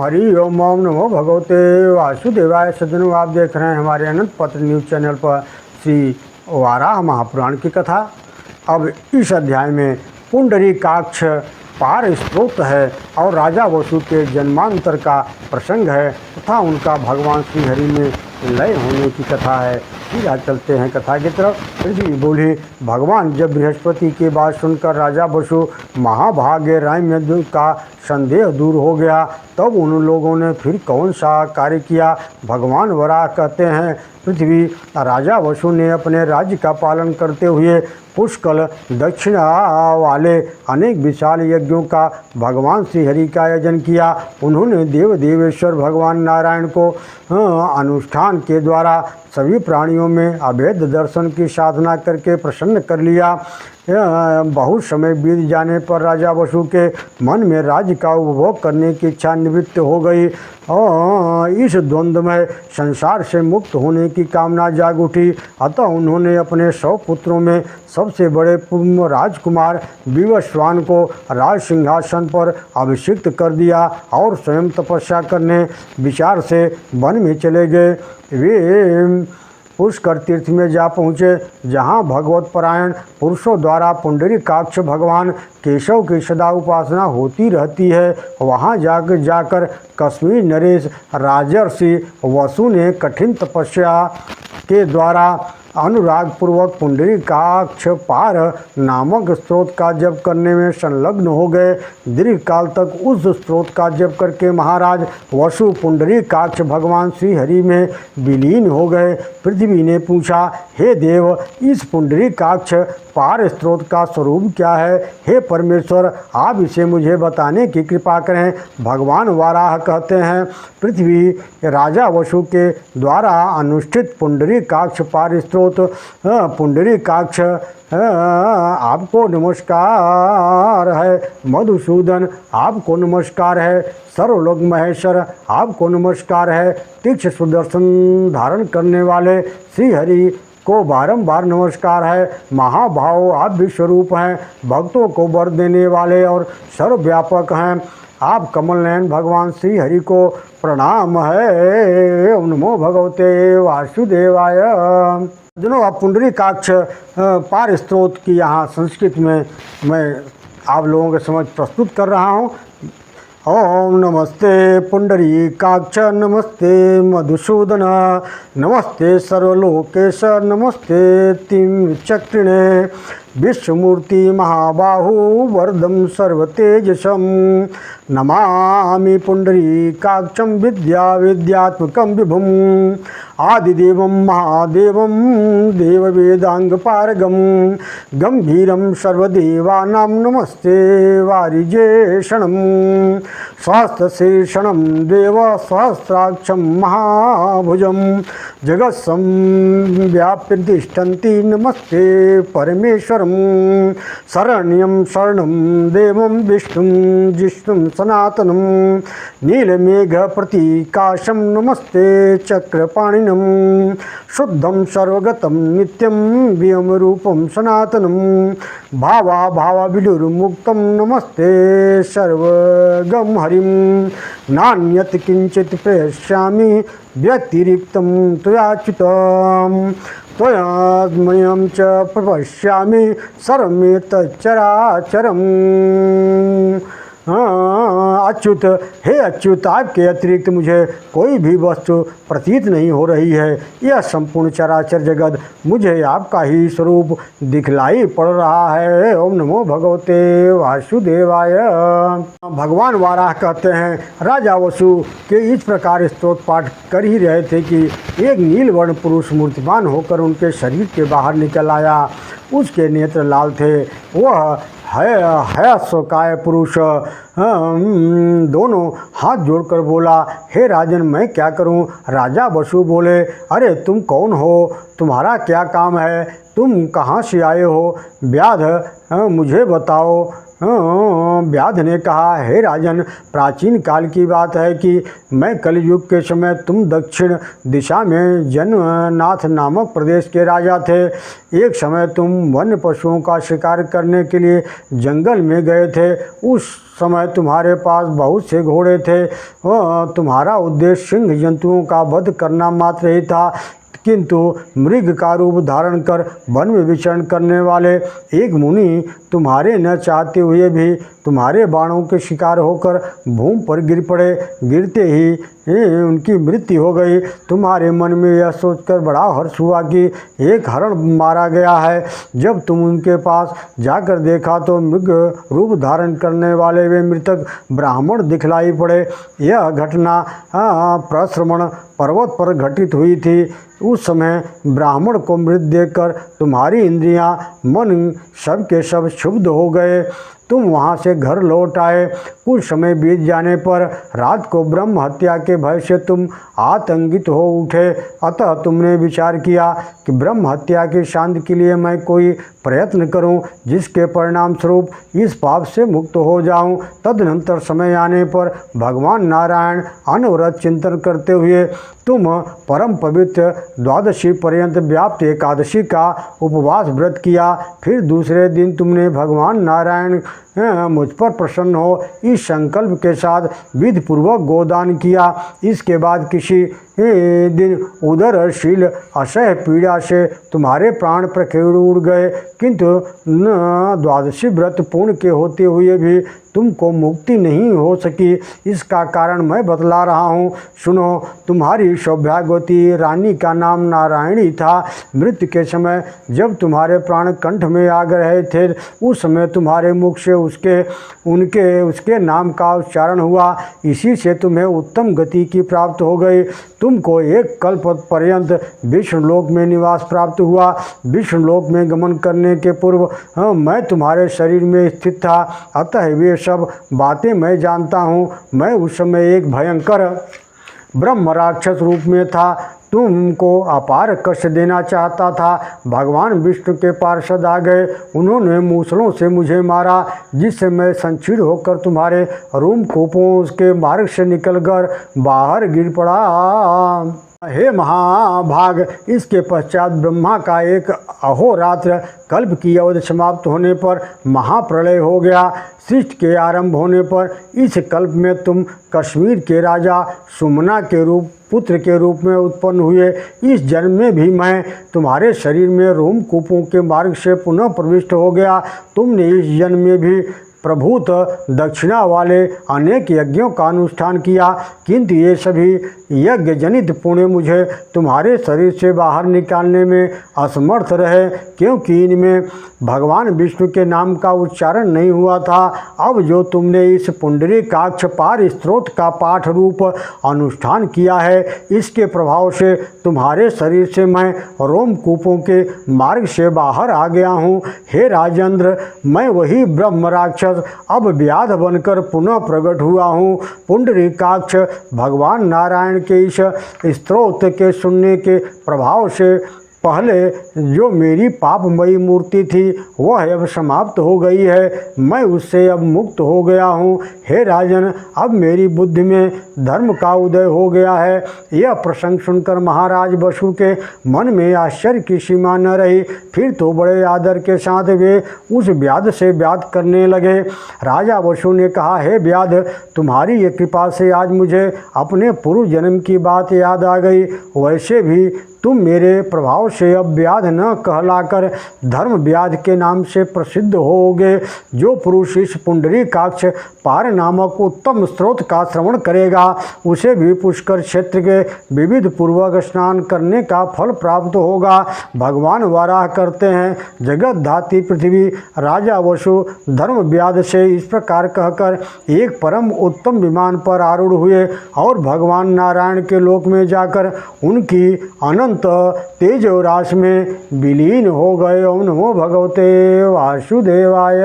हरि ओम ओम नमो भगवते वासुदेवाय। सज्जनों, आप देख रहे हैं हमारे अनंत पत्र न्यूज़ चैनल पर श्री वाराह महापुराण की कथा। अब इस अध्याय में पुंडरीकाक्ष पार स्त्रोत है और राजा वसु के जन्मांतर का प्रसंग है तथा उनका भगवान श्री हरि में लय होने की कथा है। फिर आज चलते हैं कथा की तरफ। पृथ्वी बोली, भगवान जब बृहस्पति की बात सुनकर राजा वसु महाभाग्य राय का संदेह दूर हो गया, तब उन लोगों ने फिर कौन सा कार्य किया। भगवान वराह कहते हैं, पृथ्वी राजा वसु ने अपने राज्य का पालन करते हुए पुष्कल दक्षिणा वाले अनेक विशाल यज्ञों का भगवान श्री हरि का आयोजन किया। उन्होंने देव देवेश्वर भगवान नारायण को अनुष्ठान के द्वारा सभी प्राणियों में अभेद दर्शन की साधना करके प्रसन्न कर लिया। बहुत समय बीत जाने पर राजा वसु के मन में राज्य का उपभोग करने की इच्छा निवृत्त हो गई और इस द्वंद्वमय संसार से मुक्त होने की कामना जाग उठी। अतः उन्होंने अपने 100 पुत्रों में सबसे बड़े राजकुमार विवस्वान को राज सिंहासन पर अभिषिक्त कर दिया और स्वयं तपस्या करने विचार से वन में चले गए। वे पुष्कर तीर्थ में जा पहुँचे, जहाँ भगवत परायण पुरुषों द्वारा पुंडरीकाक्ष भगवान केशव की सदा उपासना होती रहती है। वहाँ जाकर कश्मीर नरेश राजर्षि वसु ने कठिन तपस्या के द्वारा अनुराग पूर्वक पुंडरीकाक्ष पार नामक स्रोत का जप करने में संलग्न हो गए। दीर्घ काल तक उस स्रोत का जप करके महाराज वसु पुंडरीकाक्ष भगवान श्री हरि में विलीन हो गए। पृथ्वी ने पूछा, हे देव, इस पुंडरीकाक्ष पार स्रोत का स्वरूप क्या है? हे परमेश्वर, आप इसे मुझे बताने की कृपा करें। भगवान वाराह कहते हैं, पृथ्वी राजा वसु के द्वारा अनुष्ठित पुंडरीकाक्ष पार स्रोत पुंडरीकाक्ष आपको नमस्कार है। मधुसूदन, आपको नमस्कार है। सर्वलोक महेश्वर, आपको नमस्कार है। तीक्ष्ण सुदर्शन धारण करने वाले श्री हरि को बारंबार नमस्कार है। महाभाव, आप विश्वरूप हैं, भक्तों को वर देने वाले और सर्वव्यापक हैं। आप कमल नयन भगवान श्री हरि को प्रणाम है। ओम नमो भगवते वासुदेवाय। जनों, आप पुंडरीकाक्ष पार स्त्रोत की यहाँ संस्कृत में मैं आप लोगों के समझ प्रस्तुत कर रहा हूँ। ओम नमस्ते पुंडरीकाक्ष, नमस्ते मधुसूदन, नमस्ते सर्वलोकेश, नमस्ते त्रिचक्रिणे, विश्वमूर्ति महाबाहु वरदं सर्वतेजसं, नमामि पुंडरीकाक्षं विद्यात्मकं विभुं, आदिदेवं महादेवं देववेदांगपारगं, गंभीरं सर्वदेवानां नमस्ते वारिजेषणं, सहस्रशीर्षणं देव सहस्राक्षं महाभुजं, जगत्संव्याप्य तिष्ठन्ति नमस्ते परमेश्वरं, शरण्यं शरणं देवं विष्णुं जिष्णुं सनातनं, नीलमेघप्रतीकाशं नमस्ते चक्रपाणिनं, शुद्धं सर्वगतं नित्यं व्योमरूपं सनातनं, भावाभावविदुर्मुक्तं नमस्ते सर्वगं हरिं, नान्यत् किंचित् प्रेष्यामि व्यतिरिक्तं त्वयाच्युतं, त्वयामयं च प्रपश्यामि सर्वमेतच्चराचरम्। अच्युत, हे अच्युत, आपके अतिरिक्त मुझे कोई भी वस्तु प्रतीत नहीं हो रही है। यह संपूर्ण चराचर जगत मुझे आपका ही स्वरूप दिखलाई पड़ रहा है। ओम नमो भगवते वासुदेवाय। भगवान वाराह कहते हैं, राजा वसु के इस प्रकार स्तोत्र पाठ कर ही रहे थे कि एक नीलवर्ण पुरुष मूर्तिमान होकर उनके शरीर के बाहर निकल आया। उसके नेत्र लाल थे। वह है स्वकाय पुरुष दोनों हाथ जोड़कर बोला, हे राजन, मैं क्या करूं? राजा वसु बोले, अरे तुम कौन हो? तुम्हारा क्या काम है? तुम कहाँ से आए हो? व्याध, मुझे बताओ। व्याध ने कहा, हे राजन, प्राचीन काल की बात है कि मैं कलयुग के समय तुम दक्षिण दिशा में जननाथ नामक प्रदेश के राजा थे। एक समय तुम वन्य पशुओं का शिकार करने के लिए जंगल में गए थे। उस समय तुम्हारे पास बहुत से घोड़े थे। तुम्हारा उद्देश्य सिंह जंतुओं का वध करना मात्र ही था, किंतु मृग का रूप धारण कर वन में विचरण करने वाले एक मुनि तुम्हारे न चाहते हुए भी तुम्हारे बाणों के शिकार होकर भूमि पर गिर पड़े। गिरते ही उनकी मृत्यु हो गई। तुम्हारे मन में यह सोचकर बड़ा हर्ष हुआ कि एक हरण मारा गया है। जब तुम उनके पास जाकर देखा तो मृग रूप धारण करने वाले वे मृतक ब्राह्मण दिखलाई पड़े। यह घटना प्रश्रमण पर्वत पर घटित हुई थी। उस समय ब्राह्मण को मृत देखकर तुम्हारी इंद्रियां, मन सब के सब क्षुब्ध हो गए। तुम वहाँ से घर लौट आए। कुछ समय बीत जाने पर रात को ब्रह्म हत्या के भय से तुम आतंकित हो उठे। अतः तुमने विचार किया कि ब्रह्म हत्या की शांति के लिए मैं कोई प्रयत्न करूं, जिसके परिणाम स्वरूप इस पाप से मुक्त हो जाऊं। तदनंतर समय आने पर भगवान नारायण अनवरत चिंतन करते हुए तुम परम पवित्र द्वादशी पर्यंत व्याप्त एकादशी का उपवास व्रत किया। फिर दूसरे दिन तुमने भगवान नारायण मुझ पर प्रसन्न हो इस संकल्प के साथ विधि पूर्वक गोदान किया। इसके बाद किसी दिन उदरशील असह्य पीड़ा से तुम्हारे प्राण प्रखेड़ उड़ गए, किंतु द्वादशी व्रत पूर्ण के होते हुए भी तुमको मुक्ति नहीं हो सकी। इसका कारण मैं बतला रहा हूँ, सुनो। तुम्हारी सौभाग्यवती रानी का नाम नारायणी था। मृत्यु के समय जब तुम्हारे प्राण कंठ में आ रहे थे, उस समय तुम्हारे मुख से उसके नाम का उच्चारण हुआ। इसी से तुम्हें उत्तम गति की प्राप्त हो गई। तुमको एक कल्प पर्यंत विष्णुलोक में निवास प्राप्त हुआ। विष्णुलोक में गमन करने के पूर्व मैं तुम्हारे शरीर में स्थित था, अतः वे सब बातें मैं जानता हूँ। मैं उस समय एक भयंकर ब्रह्म राक्षस रूप में था। तुमको अपार कष्ट देना चाहता था। भगवान विष्णु के पार्षद आ गए। उन्होंने मूसलों से मुझे मारा, जिससे मैं संचीर्ण होकर तुम्हारे रोमकूपों के मार्ग से निकलकर बाहर गिर पड़ा। हे महाभाग, इसके पश्चात ब्रह्मा का एक अहोरात्र कल्प की अवधि समाप्त होने पर महाप्रलय हो गया। सृष्टि के आरंभ होने पर इस कल्प में तुम कश्मीर के राजा सुमना के पुत्र के रूप में उत्पन्न हुए। इस जन्म में भी मैं तुम्हारे शरीर में रोमकूपों के मार्ग से पुनः प्रविष्ट हो गया। तुमने इस जन्म में भी प्रभूत दक्षिणा वाले अनेक यज्ञों का अनुष्ठान किया, किंतु ये सभी यज्ञ जनित पुण्य मुझे तुम्हारे शरीर से बाहर निकालने में असमर्थ रहे, क्योंकि इनमें भगवान विष्णु के नाम का उच्चारण नहीं हुआ था। अब जो तुमने इस पुंडरीकाक्ष पार स्त्रोत का पाठ रूप अनुष्ठान किया है, इसके प्रभाव से तुम्हारे शरीर से मैं रोमकूपों के मार्ग से बाहर आ गया हूँ। हे राजेंद्र, मैं वही ब्रह्म राक्षस अब व्याध बनकर पुनः प्रकट हुआ हूँ। पुंडरीकाक्ष भगवान नारायण के इस स्तोत्र के सुनने के प्रभाव से पहले जो मेरी पापमयी मूर्ति थी वह अब समाप्त हो गई है। मैं उससे अब मुक्त हो गया हूँ। हे राजन, अब मेरी बुद्धि में धर्म का उदय हो गया है। यह प्रसंग सुनकर महाराज वसु के मन में आश्चर्य की सीमा न रही। फिर तो बड़े आदर के साथ वे उस व्याध से बात करने लगे। राजा वसु ने कहा, हे व्याध, तुम्हारी ये कृपा से आज मुझे अपने पूर्व जन्म की बात याद आ गई। वैसे भी तुम मेरे प्रभाव से अब व्याध न कहलाकर धर्म व्याध के नाम से प्रसिद्ध होगे। जो पुरुष इस पुंडरीकाक्ष पार नामक उत्तम स्रोत का श्रवण करेगा, उसे भी पुष्कर क्षेत्र के विविध पूर्वक स्नान करने का फल प्राप्त होगा। भगवान वाराह करते हैं, जगत धाती पृथ्वी राजा वसु धर्म व्याध से इस प्रकार कहकर एक परम उत्तम विमान पर आरूढ़ हुए और भगवान नारायण के लोक में जाकर उनकी अनंत तेज और राश में विलीन हो गए। ओम नमो भगवते वासुदेवाय।